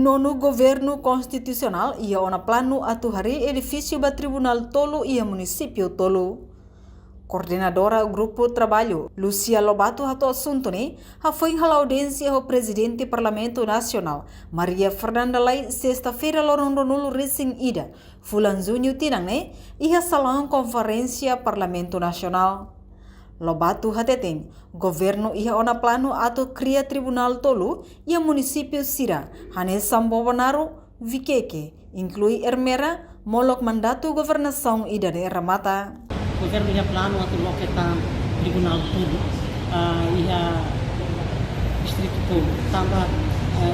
Nono governo constitucional ia ona plano atuhari edifício ba Tribunal Tolu ia município Tolu. Coordenadora Grupo Trabalho, Lucia Lobato hato assunto ne, foi a audiência ao presidente do Parlamento Nacional, Maria Fernanda Lai, sexta-feira lorondonulu recém ida, fulan junho tinang ne, ia salão conferência Parlamento Nacional. Lobato hateteng, governo ia ona plano atau cria Tribunal Tolu ia município Sira, hane Sambobanaro, Vikeke, inclui Ermera, molok mandato governação ida de Ramata. O governo ia plano atau loketan Tribunal Tolu, ia distrito Tolu, tambah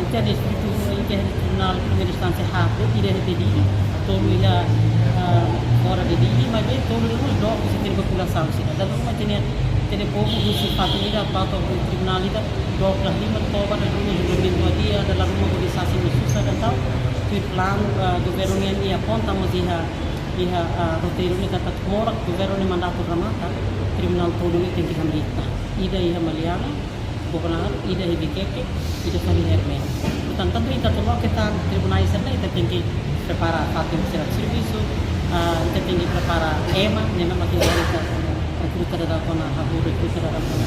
ia distrito ia Tribunal Primeira Instância rápido, ia repetidi, Tolu ia fora de dili, mas bem Tolu não dá que se tem população, se dá uma tem povo que se faz ida para o tribunal ida, dá para lima toba da rumah julgamento dia dalam rumah mobilisasi susah dan tahu, tu plano governo ia aponta mas ia roteiro ni kata morak governo ni mandato Ramata, Tribunal Tolu ni tem que hamita, ida ia Maliana, Boconar, ida ia Vikeke, ida família Hermen. Portanto, tanto kita tolong kita tribunal sana kita tem que preparar fatim serat serviço, kita tem que preparar EMA, nema makin kita recruta da kona habu recruta da kona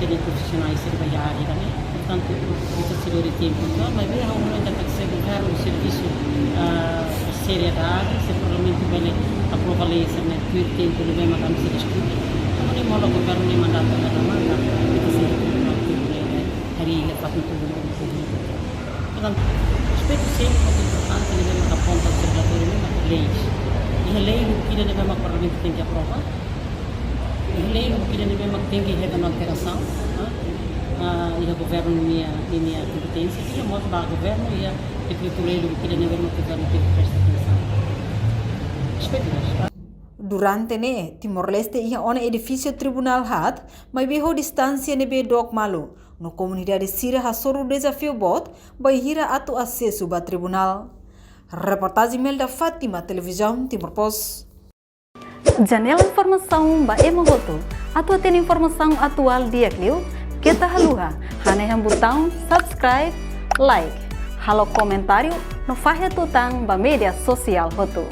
tem profissionais trabalhar também. Portanto, isso se lhe tempo, mas bem há uma que se governo o serviço seriedade, se provavelmente vai aprovar lei né que tempo ele vai mandar se discutir. Como nem mola governo nem mandato da manda, que se hari lepas itu Portanto, respeito sempre muito importante ele vai apontar observatório nem leis. E a lei que ele vai parlamento tem que aprovar. E a lei que ele vai tem que rever uma alteração, e o governo minha competência, e a modo do governo e a decreto-lei que ele vai governo tem que prestar atenção. Respeito. Durante ne Timor-Leste ia ona edifício Tribunal hat, mas beho distância nebe dok malu. No comunidade Sira hasoru desafio bot, bahira atu acesso ba tribunal. Reportagem Mel da Fátima, Televisão Timor Post. Janela informação ba emogoto. Atu tem informação atual dia kliu. Kita haluha, haneham botão subscribe, like, halo comentário no fahe tutang ba media sosial hotu.